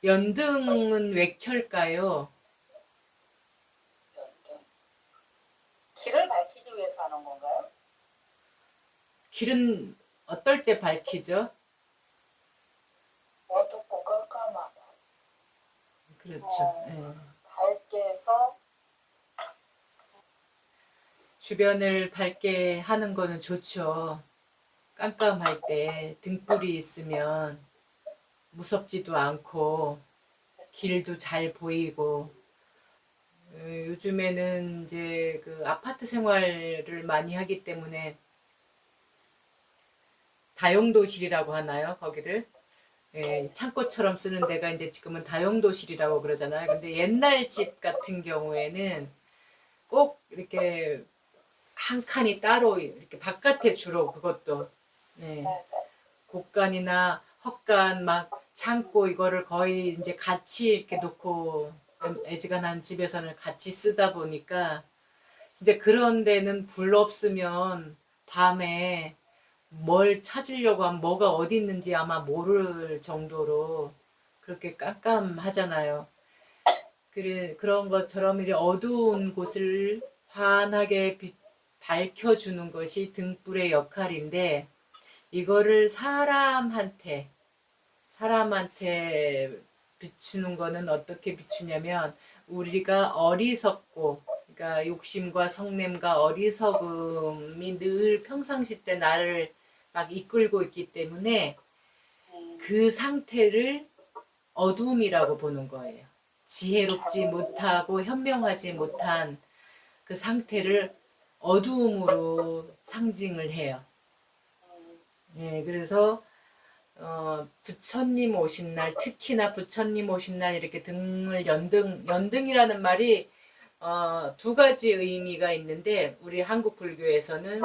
연등은 왜 켤까요? 연등. 길을 밝히기 위해서 하는 건가요? 길은 어떨 때 밝히죠? 어둡고 깜깜하고 그렇죠. 예. 밝게 해서 주변을 밝게 하는 거는 좋죠. 깜깜할 때 등불이 있으면 무섭지도 않고 길도 잘 보이고. 요즘에는 이제 그 아파트 생활을 많이 하기 때문에 다용도실이라고 하나요? 거기를? 예, 창고처럼 쓰는 데가 이제 지금은 다용도실이라고 그러잖아요. 근데 옛날 집 같은 경우에는 꼭 이렇게 한 칸이 따로 이렇게 바깥에 주로 그것도 예, 맞아요. 곡간이나 헛간 막 창고 이거를 거의 이제 같이 이렇게 놓고 애지간한 집에서는 같이 쓰다 보니까 진짜 그런 데는 불 없으면 밤에 뭘 찾으려고 하면 뭐가 어디 있는지 아마 모를 정도로 그렇게 깜깜하잖아요. 그런 것처럼 이 어두운 곳을 환하게 밝혀주는 것이 등불의 역할인데, 이거를 사람한테 비추는 거는 어떻게 비추냐면, 우리가 어리석고, 그러니까 욕심과 성냄과 어리석음이 늘 평상시 때 나를 막 이끌고 있기 때문에 그 상태를 어둠이라고 보는 거예요. 지혜롭지 못하고 현명하지 못한 그 상태를 어두움으로 상징을 해요. 예, 그래서 부처님 오신 날, 특히나 부처님 오신 날 이렇게 등을 연등이라는 말이 두 가지 의미가 있는데, 우리 한국 불교에서는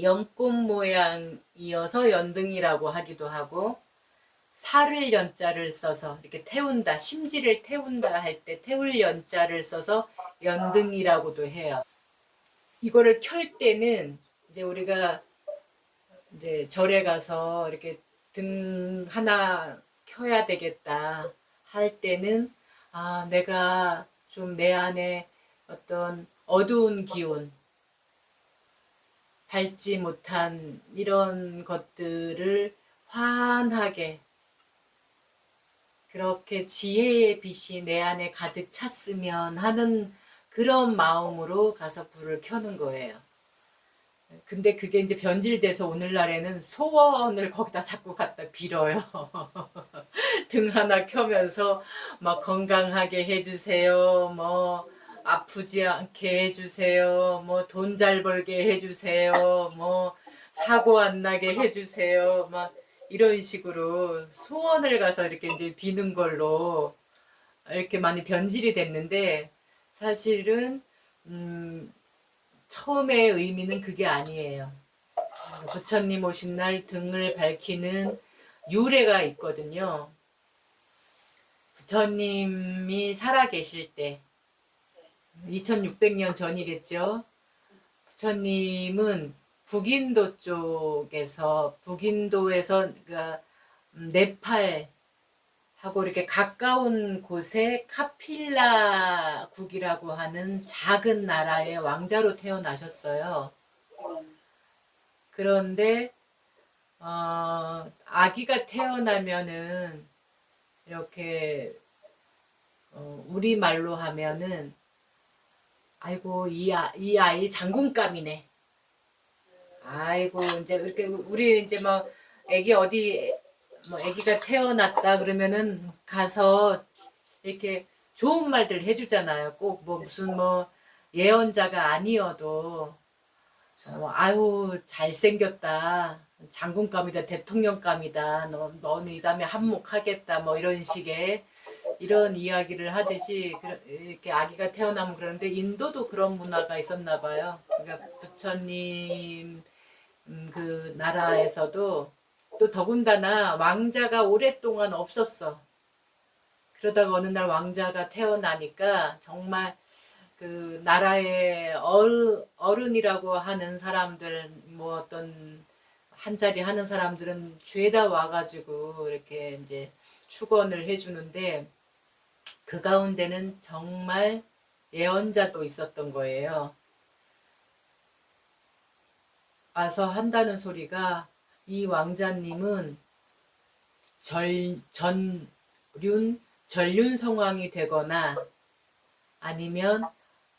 연꽃 모양이어서 연등이라고 하기도 하고, 살을 연자를 써서 이렇게 태운다, 심지를 태운다 할 때 태울 연자를 써서 연등이라고도 해요. 이거를 켤 때는 이제 우리가 이제 절에 가서 이렇게 등 하나 켜야 되겠다 할 때는, 아, 내가 좀 내 안에 어떤 어두운 기운, 밝지 못한 이런 것들을 환하게, 그렇게 지혜의 빛이 내 안에 가득 찼으면 하는 그런 마음으로 가서 불을 켜는 거예요. 근데 그게 이제 변질돼서 오늘날에는 소원을 거기다 자꾸 갖다 빌어요. 등 하나 켜면서 막 건강하게 해주세요. 뭐 아프지 않게 해주세요. 뭐 돈 잘 벌게 해주세요. 뭐 사고 안 나게 해주세요. 막 이런 식으로 소원을 가서 이렇게 이제 비는 걸로 이렇게 많이 변질이 됐는데, 사실은 음, 처음의 의미는 그게 아니에요. 부처님 오신 날 등을 밝히는 유래가 있거든요. 부처님이 살아 계실 때 2600년 전이겠죠. 부처님은 북인도에서 그러니까 네팔하고 이렇게 가까운 곳에 카필라국이라고 하는 작은 나라의 왕자로 태어나셨어요. 그런데 아기가 태어나면은 이렇게 우리 말로 하면은, 아이고 이 아이 장군감이네. 아이고 이제 이렇게 우리 이제 뭐 애기 어디 뭐 애기가 태어났다 그러면은 가서 이렇게 좋은 말들 해주잖아요. 꼭 뭐 무슨 뭐 예언자가 아니어도 아유 잘생겼다. 장군감이다, 대통령감이다. 너는 이 다음에 한몫하겠다. 뭐 이런 식의 이런 이야기를 하듯이 이렇게 아기가 태어나면 그러는데, 인도도 그런 문화가 있었나 봐요. 그러니까 부처님 그 나라에서도 또 더군다나 왕자가 오랫동안 없었어. 그러다가 어느 날 왕자가 태어나니까 정말 그 나라의 어른이라고 하는 사람들, 뭐 어떤 한 자리 하는 사람들은 죄다 와가지고 이렇게 이제 축원을 해주는데 그 가운데는 정말 예언자도 있었던 거예요. 와서 한다는 소리가 이 왕자님은 전륜 성왕이 되거나 아니면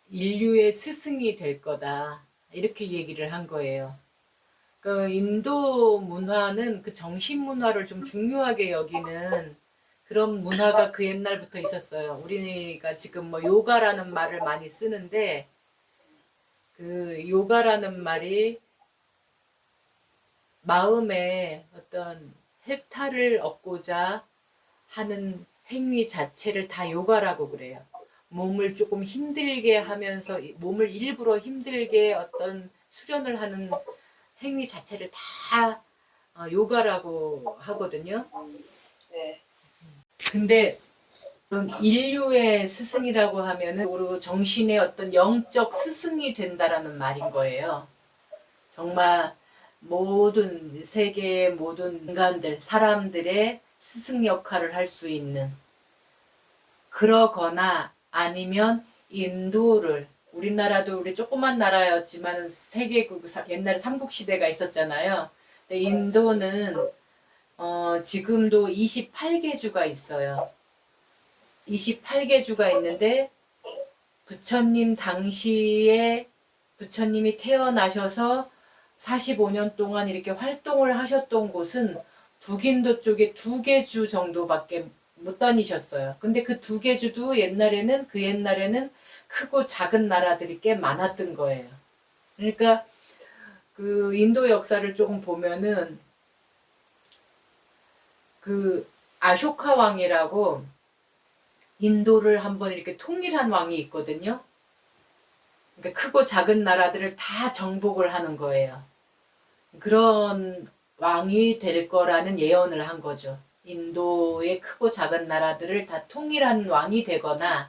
인류의 스승이 될 거다. 이렇게 얘기를 한 거예요. 그 인도 문화는 그 정신 문화를 좀 중요하게 여기는 그런 문화가 그 옛날부터 있었어요. 우리가 지금 뭐 요가라는 말을 많이 쓰는데 그 요가라는 말이 마음에 어떤 해탈을 얻고자 하는 행위 자체를 다 요가라고 그래요. 몸을 조금 힘들게 하면서 몸을 일부러 힘들게 어떤 수련을 하는 행위 자체를 다 요가라고 하거든요. 네. 근데 그런 인류의 스승이라고 하면은 정신의 어떤 영적 스승이 된다라는 말인 거예요. 정말 모든 세계의 모든 인간들, 사람들의 스승 역할을 할 수 있는 그러거나 아니면 인도를 우리나라도 우리 조그만 나라였지만 세계국 옛날에 삼국시대가 있었잖아요. 근데 인도는 지금도 28개 주가 있어요. 28개 주가 있는데 부처님 당시에 부처님이 태어나셔서 45년 동안 이렇게 활동을 하셨던 곳은 북인도 쪽에 2개 주 정도밖에 못 다니셨어요. 근데 그 2개 주도 옛날에는 크고 작은 나라들이 꽤 많았던 거예요. 그러니까 그 인도 역사를 조금 보면은 그 아쇼카 왕이라고 인도를 한번 이렇게 통일한 왕이 있거든요. 그러니까 크고 작은 나라들을 다 정복을 하는 거예요. 그런 왕이 될 거라는 예언을 한 거죠. 인도의 크고 작은 나라들을 다 통일한 왕이 되거나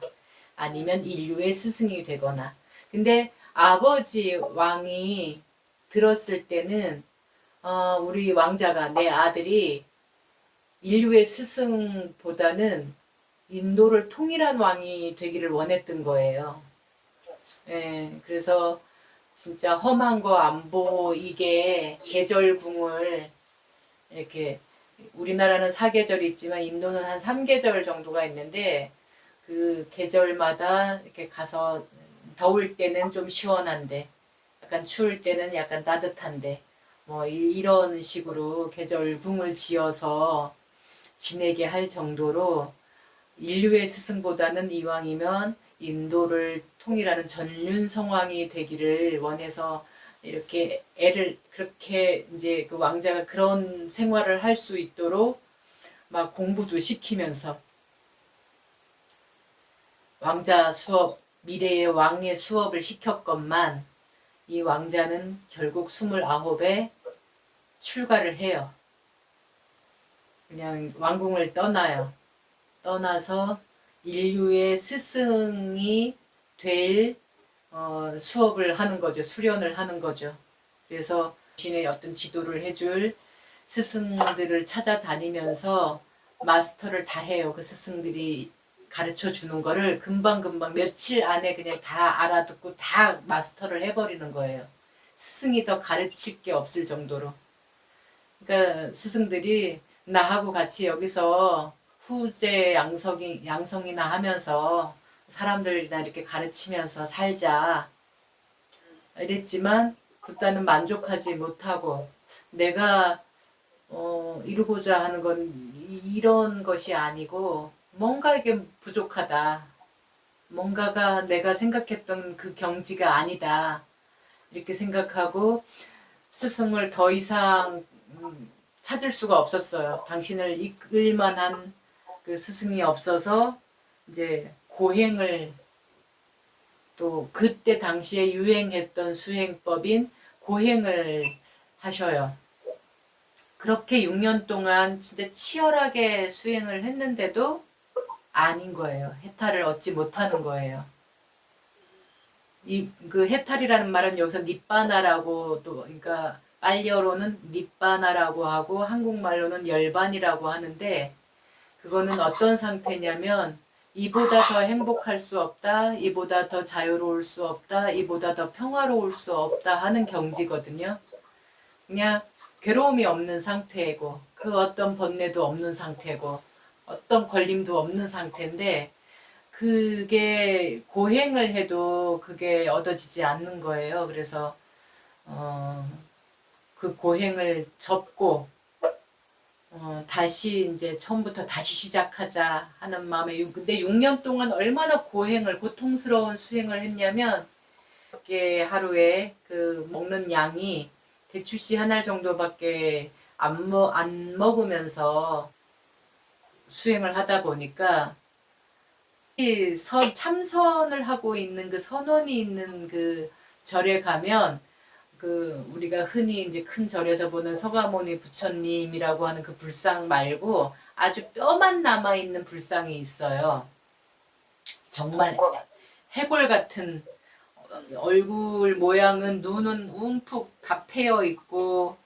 아니면 인류의 스승이 되거나. 근데 아버지 왕이 들었을 때는 우리 왕자가 내 아들이 인류의 스승보다는 인도를 통일한 왕이 되기를 원했던 거예요. 그렇죠. 예, 그래서 진짜 험한 거 안 보이게 계절궁을 이렇게 우리나라는 4계절이 있지만 인도는 한 3계절 정도가 있는데 그 계절마다 이렇게 가서 더울 때는 좀 시원한데 약간 추울 때는 약간 따뜻한데 뭐 이런 식으로 계절궁을 지어서 지내게 할 정도로 인류의 스승보다는 이왕이면 인도를 통일하는 전륜성왕이 되기를 원해서 이렇게 애를 그렇게 이제 그 왕자가 그런 생활을 할 수 있도록 막 공부도 시키면서 왕자 수업, 미래의 왕의 수업을 시켰건만 이 왕자는 결국 29에 출가를 해요. 그냥 왕궁을 떠나요. 떠나서 인류의 스승이 될 수업을 하는 거죠. 수련을 하는 거죠. 그래서 자신의 어떤 지도를 해줄 스승들을 찾아다니면서 마스터를 다 해요. 그 스승들이 가르쳐 주는 거를 금방금방 며칠 안에 그냥 다 알아듣고 다 마스터를 해버리는 거예요. 스승이 더 가르칠 게 없을 정도로. 그러니까 스승들이 나하고 같이 여기서 후제 양성이나 하면서 사람들이나 이렇게 가르치면서 살자 이랬지만 부다는 만족하지 못하고 내가 이루고자 하는 건 이런 것이 아니고 뭔가 이게 부족하다. 뭔가가 내가 생각했던 그 경지가 아니다. 이렇게 생각하고 스승을 더 이상 찾을 수가 없었어요. 당신을 이끌 만한 그 스승이 없어서 이제 고행을 또 그때 당시에 유행했던 수행법인 고행을 하셔요. 그렇게 6년 동안 진짜 치열하게 수행을 했는데도 아닌 거예요. 해탈을 얻지 못하는 거예요. 그 해탈이라는 말은 여기서 니빠나라고 또 그러니까 빨리어로는 니빠나라고 하고 한국말로는 열반이라고 하는데 그거는 어떤 상태냐면 이보다 더 행복할 수 없다, 이보다 더 자유로울 수 없다, 이보다 더 평화로울 수 없다 하는 경지거든요. 그냥 괴로움이 없는 상태이고 그 어떤 번뇌도 없는 상태고 어떤 걸림도 없는 상태인데 그게 고행을 해도 그게 얻어지지 않는 거예요. 그래서 그 고행을 접고 다시 이제 처음부터 다시 시작하자 하는 마음에 근데 6년 동안 얼마나 고행을 고통스러운 수행을 했냐면 이렇게 하루에 그 먹는 양이 대추씨 한 알 정도밖에 안 먹으면서 수행을 하다 보니까 이 참선을 하고 있는 그 선원이 있는 그 절에 가면 그 우리가 흔히 이제 큰 절에서 보는 서가모니 부처님이라고 하는 그 불상 말고 아주 뼈만 남아 있는 불상이 있어요. 정말 해골 같은 얼굴 모양은 눈은 움푹 다 패여 있고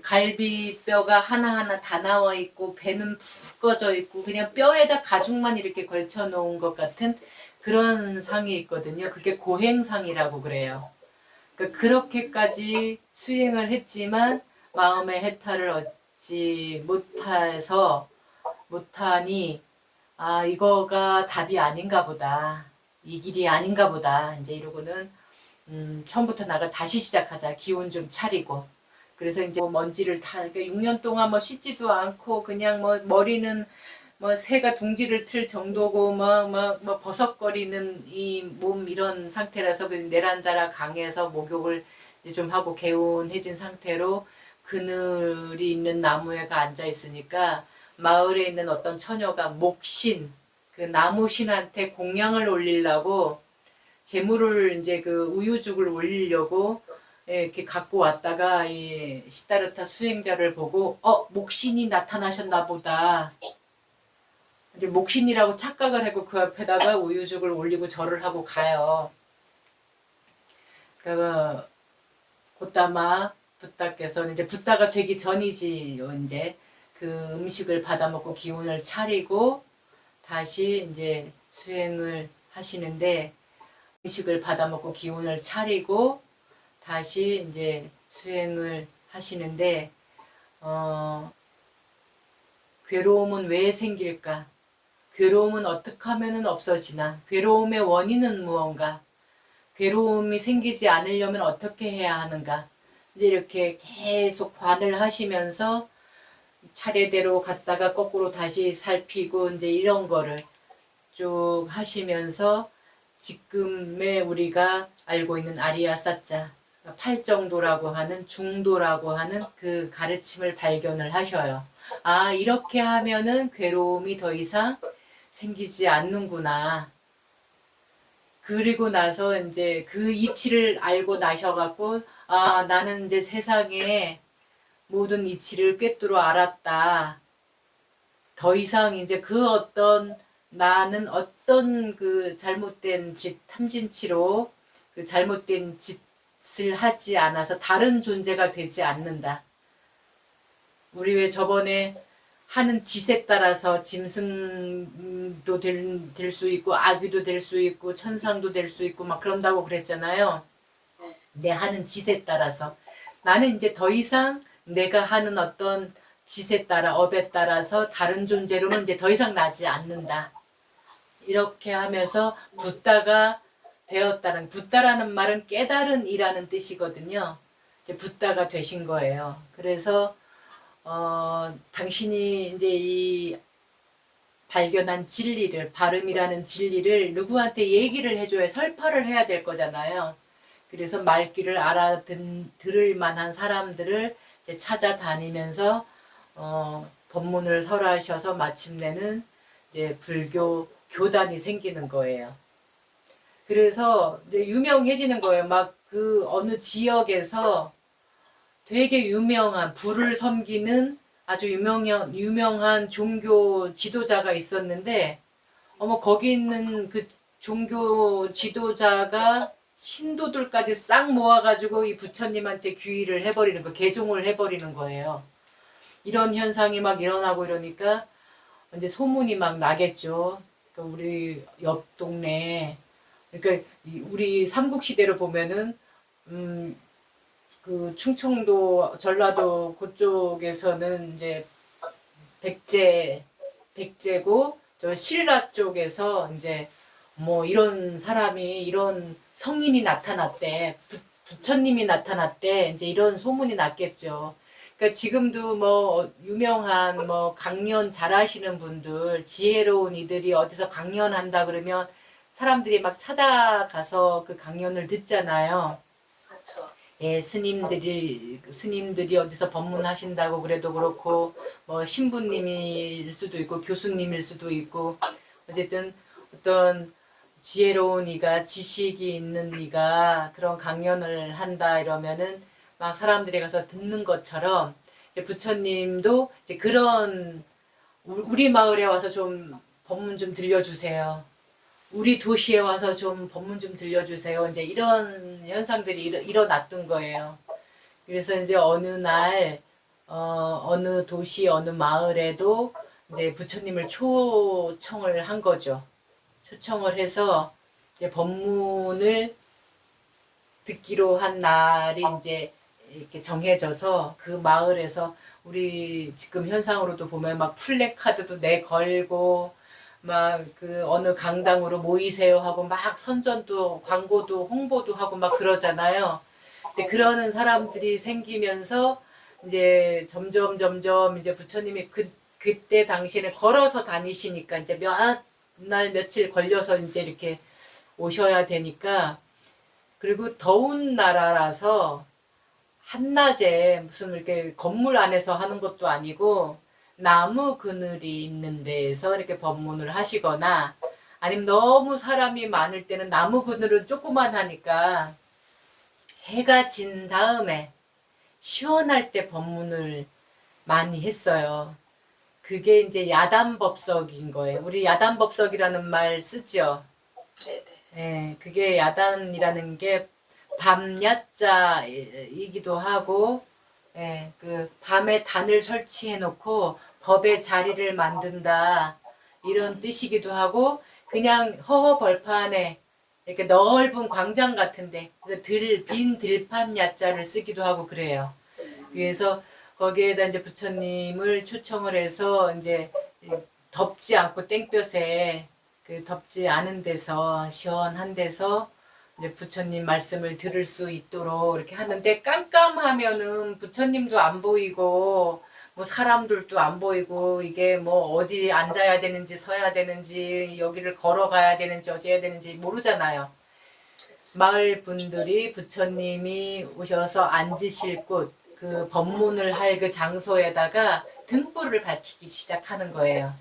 갈비뼈가 하나하나 다 나와 있고 배는 푹 꺼져 있고 그냥 뼈에다 가죽만 이렇게 걸쳐 놓은 것 같은 그런 상이 있거든요. 그게 고행상이라고 그래요. 그러니까 그렇게까지 수행을 했지만 마음의 해탈을 얻지 못하니 아 이거가 답이 아닌가 보다. 이 길이 아닌가 보다. 이제 이러고는 처음부터 나가 다시 시작하자. 기운 좀 차리고. 그래서 이제 먼지를 다 그러니까 6년 동안 뭐 씻지도 않고 그냥 뭐 머리는 뭐 새가 둥지를 틀 정도고 뭐 버석거리는 이 몸 이런 상태라서 그 내란자라 강에서 목욕을 이제 좀 하고 개운해진 상태로 그늘이 있는 나무에가 앉아 있으니까 마을에 있는 어떤 처녀가 목신 그 나무신한테 공양을 올리려고 재물을 이제 그 우유죽을 올리려고 이렇게 갖고 왔다가 이 시다르타 수행자를 보고 목신이 나타나셨나 보다. 이제 목신이라고 착각을 하고 그 앞에다가 우유죽을 올리고 절을 하고 가요. 그러니까 곧다마 붓다께서 이제 붓다가 되기 전이지요. 이제 그 음식을 받아 먹고 기운을 차리고 다시 이제 수행을 하시는데 음식을 받아 먹고 기운을 차리고 다시 이제 수행을 하시는데 괴로움은 왜 생길까? 괴로움은 어떻게 하면 없어지나? 괴로움의 원인은 무언가? 괴로움이 생기지 않으려면 어떻게 해야 하는가? 이제 이렇게 계속 관을 하시면서 차례대로 갔다가 거꾸로 다시 살피고 이제 이런 거를 쭉 하시면서 지금의 우리가 알고 있는 아리아사자 팔정도라고 하는 중도라고 하는 그 가르침을 발견을 하셔요. 아 이렇게 하면은 괴로움이 더 이상 생기지 않는구나. 그리고 나서 이제 그 이치를 알고 나셔갖고 아 나는 이제 세상에 모든 이치를 꿰뚫어 알았다. 더 이상 이제 그 어떤 나는 어떤 그 잘못된 짓 탐진치로 그 잘못된 짓을 하지 않아서 다른 존재가 되지 않는다. 우리 왜 저번에 하는 짓에 따라서 짐승도 될 수 있고 아귀도 될 수 있고 천상도 될 수 있고 막 그런다고 그랬잖아요. 내 하는 짓에 따라서 나는 이제 더 이상 내가 하는 어떤 짓에 따라 업에 따라서 다른 존재로는 이제 더 이상 나지 않는다. 이렇게 하면서 붓다가 되었다는 붓다라는 말은 깨달은 이라는 뜻이거든요. 이제 붓다가 되신 거예요. 그래서 당신이 이제 이 발견한 진리를 발음이라는 진리를 누구한테 얘기를 해줘야 설파를 해야 될 거잖아요. 그래서 말귀를 알아들을 만한 사람들을 이제 찾아다니면서 법문을 설하셔서 마침내는 이제 불교 교단이 생기는 거예요. 그래서 이제 유명해지는 거예요. 막 그 어느 지역에서 되게 유명한 불을 섬기는 아주 유명한 종교 지도자가 있었는데 거기 있는 그 종교 지도자가 신도들까지 싹 모아가지고 이 부처님한테 귀의를 해버리는 거, 개종을 해버리는 거예요. 이런 현상이 막 일어나고 이러니까 이제 소문이 막 나겠죠. 그러니까 우리 옆 동네, 그러니까 우리 삼국시대로 보면은 그 충청도, 전라도 그쪽에서는 이제 백제고 저 신라 쪽에서 이제 뭐 이런 사람이 이런 성인이 나타났대. 부처님이 나타났대. 이제 이런 소문이 났겠죠. 그러니까 지금도 뭐 유명한 뭐 강연 잘하시는 분들, 지혜로운 이들이 어디서 강연한다 그러면 사람들이 막 찾아가서 그 강연을 듣잖아요. 그렇죠. 예, 스님들이 어디서 법문하신다고 그래도 그렇고, 뭐, 신부님일 수도 있고, 교수님일 수도 있고, 어쨌든 어떤 지혜로운 이가, 지식이 있는 이가 그런 강연을 한다 이러면은 막 사람들이 가서 듣는 것처럼, 이제 부처님도 이제 그런, 우리 마을에 와서 좀 법문 좀 들려주세요. 우리 도시에 와서 좀 법문 좀 들려주세요. 이제 이런 현상들이 일어났던 거예요. 그래서 이제 어느 날, 어느 도시, 어느 마을에도 이제 부처님을 초청을 한 거죠. 초청을 해서 이제 법문을 듣기로 한 날이 이제 이렇게 정해져서 그 마을에서 우리 지금 현상으로도 보면 막 플래카드도 내걸고 막 그 어느 강당으로 모이세요 하고 막 선전도 광고도 홍보도 하고 막 그러잖아요. 이제 그러는 사람들이 생기면서 이제 점점 이제 부처님이 그때 당시에는 걸어서 다니시니까 이제 몇 날 며칠 걸려서 이제 이렇게 오셔야 되니까 그리고 더운 나라라서 한낮에 무슨 이렇게 건물 안에서 하는 것도 아니고 나무 그늘이 있는 데에서 이렇게 법문을 하시거나 아니면 너무 사람이 많을 때는 나무 그늘은 조그만 하니까 해가 진 다음에 시원할 때 법문을 많이 했어요. 그게 이제 야단법석인 거예요. 우리 야단법석이라는 말 쓰죠. 네네. 예, 그게 야단이라는 게 밤야자이기도 하고, 예, 그 밤에 단을 설치해 놓고 법의 자리를 만든다 이런 뜻이기도 하고, 그냥 허허 벌판에 이렇게 넓은 광장 같은데 빈 들판 야자를 쓰기도 하고 그래요. 그래서 거기에다 이제 부처님을 초청을 해서 이제 덥지 않고 땡볕에 그 덥지 않은 데서 시원한 데서 이제 부처님 말씀을 들을 수 있도록 이렇게 하는데 깜깜하면은 부처님도 안 보이고 뭐 사람들도 안 보이고 이게 뭐 어디 앉아야 되는지 서야 되는지 여기를 걸어가야 되는지 어째야 되는지 모르잖아요. 마을 분들이 부처님이 오셔서 앉으실 곳, 그 법문을 할 그 장소에다가 등불을 밝히기 시작하는 거예요.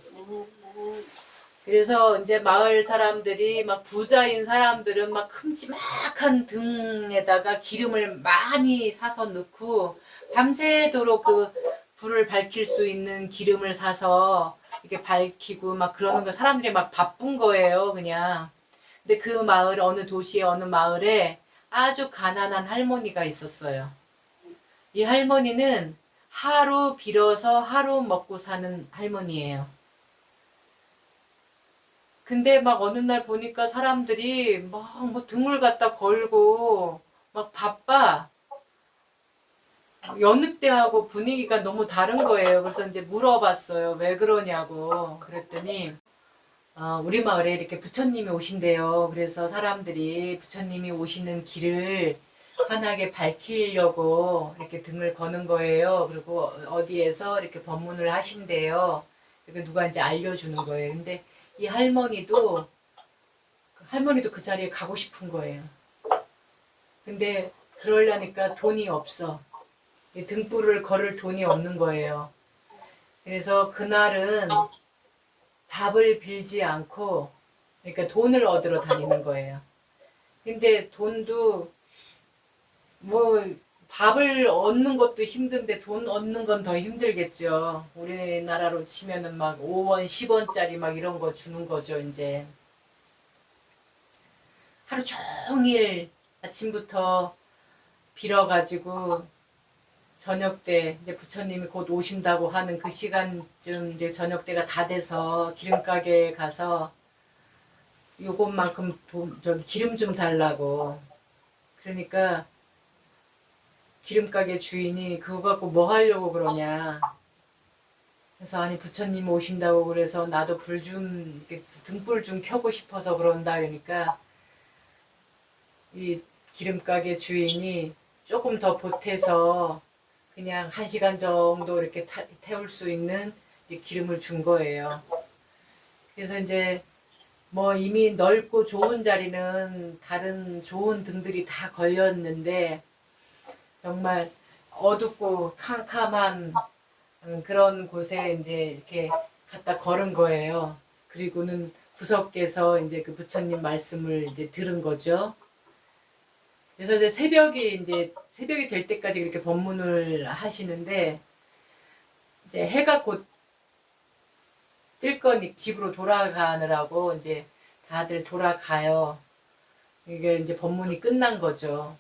그래서 이제 마을 사람들이 막 부자인 사람들은 막 큼지막한 등에다가 기름을 많이 사서 넣고 밤새도록 그 불을 밝힐 수 있는 기름을 사서 이렇게 밝히고 막 그러는 거 사람들이 막 바쁜 거예요, 그냥. 근데 그 마을 어느 도시의 어느 마을에 아주 가난한 할머니가 있었어요. 이 할머니는 하루 빌어서 하루 먹고 사는 할머니예요. 근데 막 어느 날 보니까 사람들이 막 뭐 등을 갖다 걸고 막 바빠. 여느 때하고 분위기가 너무 다른 거예요. 그래서 이제 물어봤어요. 왜 그러냐고. 그랬더니 우리 마을에 이렇게 부처님이 오신대요. 그래서 사람들이 부처님이 오시는 길을 환하게 밝히려고 이렇게 등을 거는 거예요. 그리고 어디에서 이렇게 법문을 하신대요. 이렇게 누가 이제 알려주는 거예요. 근데 이 할머니도 그 자리에 가고 싶은 거예요. 근데 그러려니까 돈이 없어. 이 등불을 걸을 돈이 없는 거예요. 그래서 그날은 밥을 빌지 않고 그러니까 돈을 얻으러 다니는 거예요. 근데 돈도 뭐 밥을 얻는 것도 힘든데 돈 얻는 건 더 힘들겠죠. 우리나라로 치면은 막 5원, 10원짜리 막 이런 거 주는 거죠, 이제. 하루 종일 아침부터 빌어가지고 저녁 때 이제 부처님이 곧 오신다고 하는 그 시간쯤 이제 저녁 때가 다 돼서 기름가게에 가서 요것만큼 저기 기름 좀 달라고. 그러니까 기름가게 주인이 그거 갖고 뭐 하려고 그러냐. 그래서 아니 부처님 오신다고 그래서 나도 불 좀 등불 좀 켜고 싶어서 그런다 그러니까 이 기름가게 주인이 조금 더 보태서 그냥 1시간 정도 이렇게 태울 수 있는 이제 기름을 준 거예요. 그래서 이제 뭐 이미 넓고 좋은 자리는 다른 좋은 등들이 다 걸렸는데 정말 어둡고 캄캄한 그런 곳에 이제 이렇게 갖다 걸은 거예요. 그리고는 구석에서 이제 그 부처님 말씀을 이제 들은 거죠. 그래서 이제 새벽이 될 때까지 그렇게 법문을 하시는데 이제 해가 곧 뜰 거니 집으로 돌아가느라고 이제 다들 돌아가요. 이게 이제 법문이 끝난 거죠.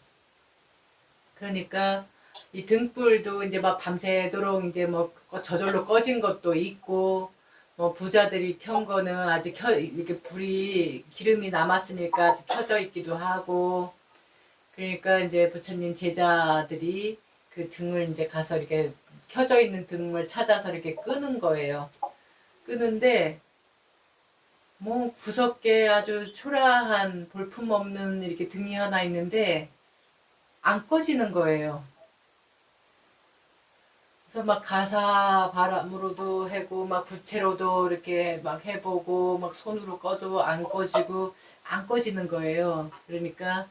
그러니까 이 등불도 이제 막 밤새도록 이제 뭐 저절로 꺼진 것도 있고 뭐 부자들이 켠 거는 아직 이렇게 불이 기름이 남았으니까 아직 켜져 있기도 하고 그러니까 이제 부처님 제자들이 그 등을 이제 가서 이렇게 켜져 있는 등을 찾아서 이렇게 끄는 거예요. 끄는데 뭐 구석에 아주 초라한 볼품없는 이렇게 등이 하나 있는데 안 꺼지는 거예요. 그래서 막 가사 바람으로도 해고 막 부채로도 이렇게 막 해보고 막 손으로 꺼도 안 꺼지고 안 꺼지는 거예요. 그러니까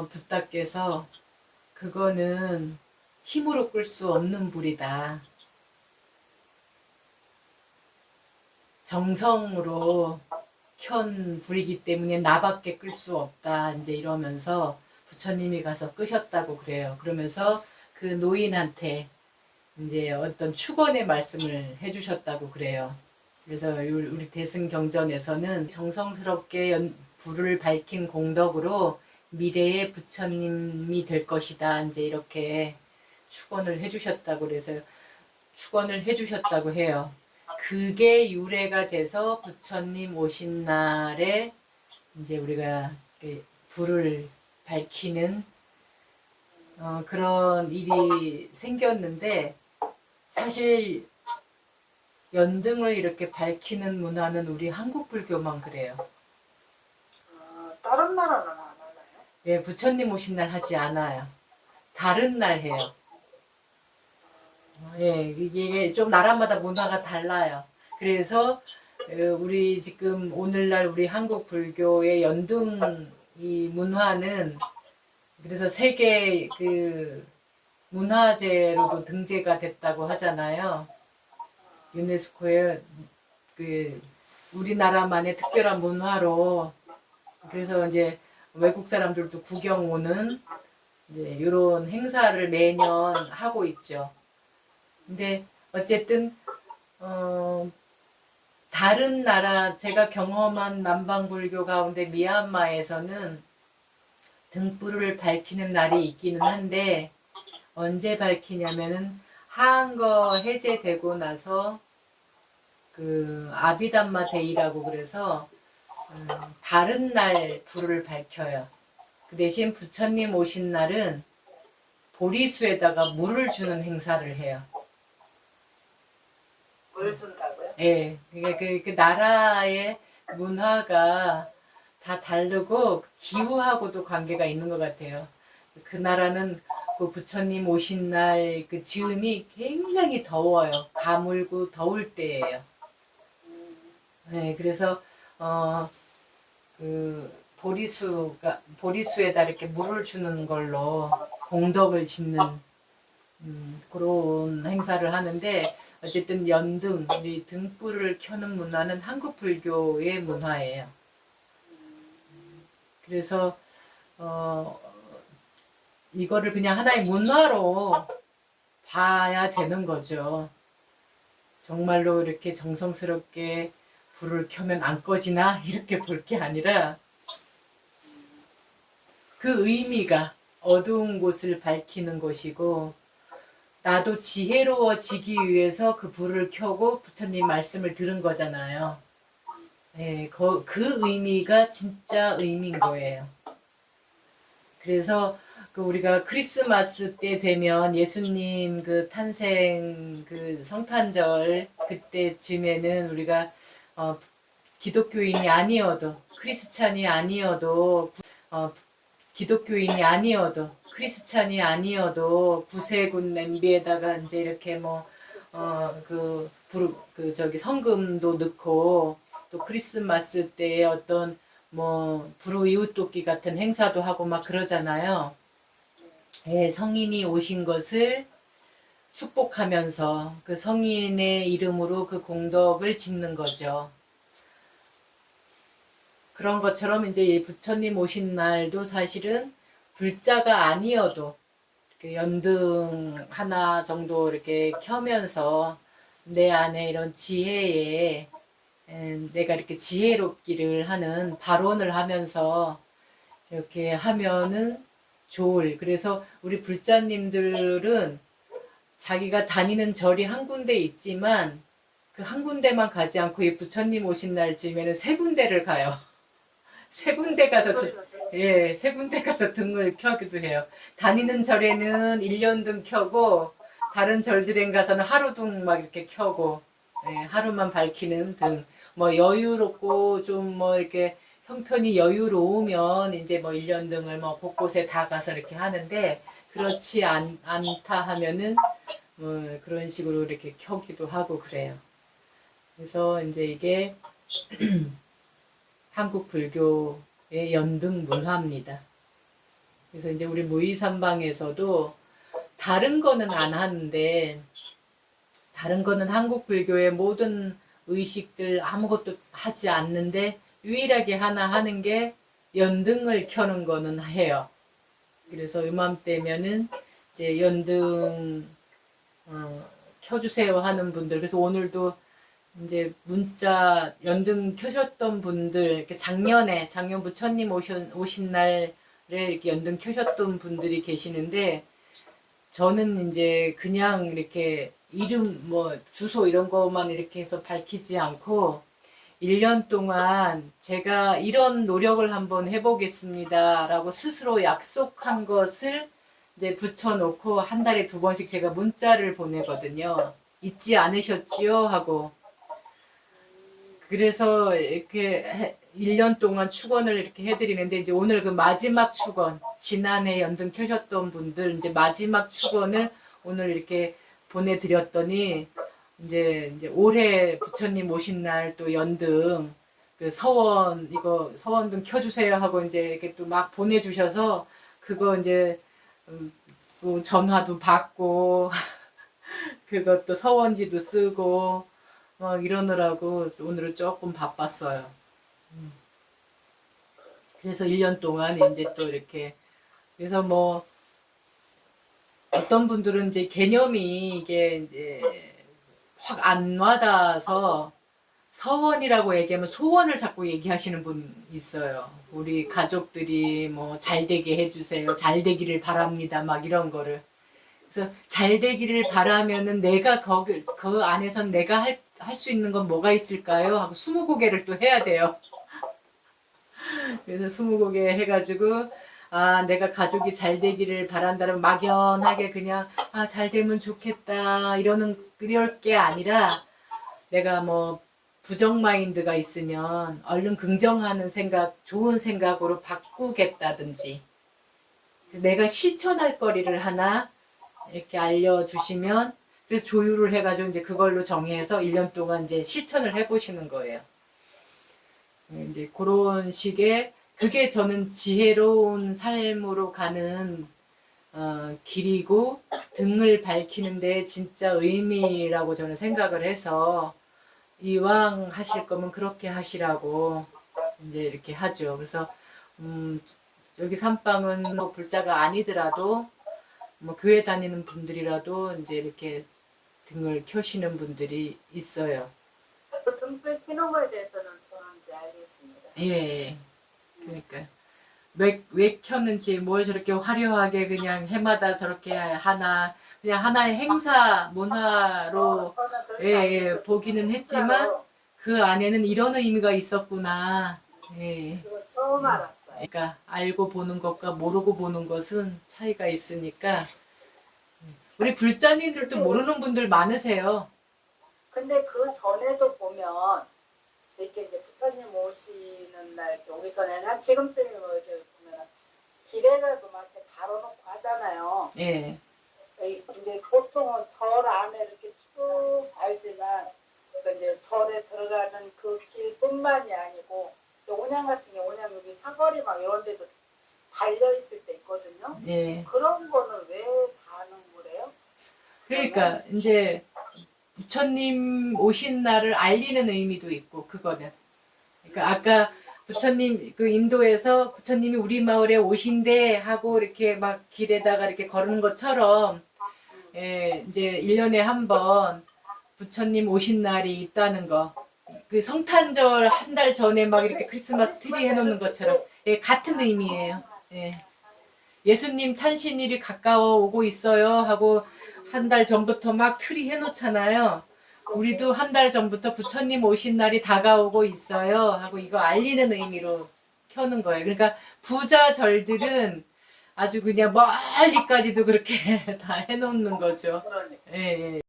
붓다께서 그거는 힘으로 끌 수 없는 불이다. 정성으로 켠 불이기 때문에 나밖에 끌 수 없다. 이제 이러면서 부처님이 가서 끄셨다고 그래요. 그러면서 그 노인한테 이제 어떤 축원의 말씀을 해주셨다고 그래요. 그래서 우리 대승경전에서는 정성스럽게 불을 밝힌 공덕으로 미래의 부처님이 될 것이다. 이제 이렇게 축원을 해주셨다고 그래서 축원을 해주셨다고 해요. 그게 유래가 돼서 부처님 오신 날에 이제 우리가 불을 밝히는 그런 일이 생겼는데 사실 연등을 이렇게 밝히는 문화는 우리 한국 불교만 그래요. 다른 나라는 안 하나요? 예, 부처님 오신 날 하지 않아요. 다른 날 해요. 예, 이게 좀 나라마다 문화가 달라요. 그래서 우리 지금 오늘날 우리 한국 불교의 연등 이 문화는 그래서 세계 그 문화재로도 등재가 됐다고 하잖아요. 유네스코에 그 우리나라만의 특별한 문화로 그래서 이제 외국 사람들도 구경 오는 이제 이런 행사를 매년 하고 있죠. 근데 어쨌든 다른 나라 제가 경험한 남방불교 가운데 미얀마에서는 등불을 밝히는 날이 있기는 한데 언제 밝히냐면은 한거 해제되고 나서 그 아비담마 데이라고 그래서 다른 날 불을 밝혀요. 그 대신 부처님 오신 날은 보리수에다가 물을 주는 행사를 해요. 물 준다고요? 예, 그 나라의 문화가 다 다르고 기후하고도 관계가 있는 것 같아요. 그 나라는 그 부처님 오신 날 그 즈음이 굉장히 더워요. 가물고 더울 때예요. 네, 그래서 그 보리수에다 이렇게 물을 주는 걸로 공덕을 짓는 그런 행사를 하는데 어쨌든 연등, 우리 등불을 켜는 문화는 한국 불교의 문화예요. 그래서 이거를 그냥 하나의 문화로 봐야 되는 거죠. 정말로 이렇게 정성스럽게 불을 켜면 안 꺼지나 이렇게 볼 게 아니라 그 의미가 어두운 곳을 밝히는 것이고 나도 지혜로워지기 위해서 그 불을 켜고 부처님 말씀을 들은 거잖아요. 예, 그 의미가 진짜 의미인 거예요. 그래서 그 우리가 크리스마스 때 되면 예수님 그 탄생 그 성탄절 그때쯤에는 우리가 기독교인이 아니어도 크리스찬이 아니어도 기독교인이 아니어도 크리스찬이 아니어도 구세군 냄비에다가 이제 이렇게 그 저기 성금도 넣고 또 크리스마스 때에 어떤 불우이웃돕기 같은 행사도 하고 막 그러잖아요. 예, 성인이 오신 것을 축복하면서 그 성인의 이름으로 그 공덕을 짓는 거죠. 그런 것처럼 이제 이 부처님 오신 날도 사실은 불자가 아니어도 이렇게 연등 하나 정도 이렇게 켜면서 내 안에 이런 지혜에 내가 이렇게 지혜롭기를 하는 발언을 하면서 이렇게 하면은 그래서 우리 불자님들은 자기가 다니는 절이 한 군데 있지만 그 한 군데만 가지 않고 이 부처님 오신 날쯤에는 세 군데를 가요. 세 군데 가서 세 군데 가서 등을 켜기도 해요. 다니는 절에는 1년등 켜고 다른 절들엔 가서는 하루등 막 이렇게 켜고 하루만 밝히는 등. 여유롭고 좀 이렇게 형편이 여유로우면 이제 1년등을 곳곳에 다 가서 이렇게 하는데 그렇지 않다 하면은 그런 식으로 이렇게 켜기도 하고 그래요. 그래서 이제 이게 한국 불교의 연등 문화입니다. 그래서 이제 우리 무의삼방에서도 다른 거는 안 하는데 다른 거는 한국 불교의 모든 의식들 아무것도 하지 않는데 유일하게 하나 하는 게 연등을 켜는 거는 해요. 그래서 이맘때면은 이제 연등 켜주세요 하는 분들, 그래서 오늘도 이제 문자 연등 켜셨던 분들, 이렇게 작년 부처님 오신 날에 이렇게 연등 켜셨던 분들이 계시는데, 저는 이제 그냥 이렇게 이름 주소 이런 것만 이렇게 해서 밝히지 않고 1년 동안 제가 이런 노력을 한번 해보겠습니다 라고 스스로 약속한 것을 이제 붙여놓고 한 달에 2번씩 제가 문자를 보내거든요. 잊지 않으셨지요? 하고. 그래서 이렇게 1년 동안 축원을 이렇게 해드리는데, 이제 오늘 그 마지막 축원, 지난해 연등 켜셨던 분들 이제 마지막 축원을 오늘 이렇게 보내드렸더니, 이제 올해 부처님 오신 날 또 연등 그 이거 서원등 켜주세요 하고 이제 이렇게 또 막 보내주셔서 그거 이제 또 전화도 받고 그것도 서원지도 쓰고 막 이러느라고 오늘은 조금 바빴어요. 그래서 1년 동안 이제 또 이렇게, 그래서 어떤 분들은 이제 개념이 이게 이제 확 안 와닿아서 서원이라고 얘기하면 소원을 자꾸 얘기하시는 분 있어요. 우리 가족들이 잘 되게 해주세요, 잘 되기를 바랍니다, 막 이런 거를. 그래서 잘 되기를 바라면은 내가 그 안에선 내가 할 수 있는 건 뭐가 있을까요? 하고 20고개를 또 해야 돼요. 그래서 20고개 해가지고, 내가 가족이 잘 되기를 바란다면 막연하게 그냥, 잘 되면 좋겠다, 이럴 게 아니라, 내가 부정 마인드가 있으면 얼른 긍정하는 생각, 좋은 생각으로 바꾸겠다든지, 내가 실천할 거리를 하나 이렇게 알려주시면, 그래서 조율을 해가지고 이제 그걸로 정해서 1년 동안 이제 실천을 해보시는 거예요. 이제 그런 식의, 그게 저는 지혜로운 삶으로 가는 길이고 등을 밝히는데 진짜 의미라고 저는 생각을 해서, 이왕 하실 거면 그렇게 하시라고 이제 이렇게 하죠. 그래서 여기 삼방은 불자가 아니더라도 교회 다니는 분들이라도 이제 이렇게 등을 켜시는 분들이 있어요. 그 등불 켜는 거에 대해서는 저는 이제 알겠습니다. 예. 그러니까 왜 켰는지, 뭘 저렇게 화려하게 그냥 해마다 저렇게 하나, 그냥 하나의 행사, 문화로 저는 그렇게 예, 알고 예, 있었어요. 보기는 했지만 진짜로 그 안에는 이런 의미가 있었구나. 예. 그거 처음 알았어요. 그러니까 알고 보는 것과 모르고 보는 것은 차이가 있으니까 우리 불자님들도 모르는 분들 많으세요. 근데 그 전에도 보면 이렇게 이제 부처님 오시는 날 이렇게 오기 전에는 한 지금쯤이면 이렇게 보면 길에라도 막 이렇게 달아놓고 하잖아요. 예. 이제 보통은 절 안에 이렇게 쭉 알지만 그 이제 절에 들어가는 그 길뿐만이 아니고 온양 같은 게 온양 여기 사거리 막 이런 데도 달려 있을 때 있거든요. 예. 그런 거는 왜 다는 거래요? 그러니까 이제 부처님 오신 날을 알리는 의미도 있고 그거는. 그러니까 아까 부처님 그 인도에서 부처님이 우리 마을에 오신대 하고 이렇게 막 길에다가 이렇게 걸은 것처럼 예, 이제 1년에 한 번 부처님 오신 날이 있다는 거. 그 성탄절 한 달 전에 막 이렇게 크리스마스 트리 해놓는 것처럼 예, 같은 의미예요. 예. 예수님 탄신일이 가까워 오고 있어요 하고 한 달 전부터 막 트리 해놓잖아요. 우리도 한 달 전부터 부처님 오신 날이 다가오고 있어요 하고 이거 알리는 의미로 켜는 거예요. 그러니까 부자절들은 아주 그냥 멀리까지도 그렇게 다 해놓는 거죠. 그러니까. 예, 예.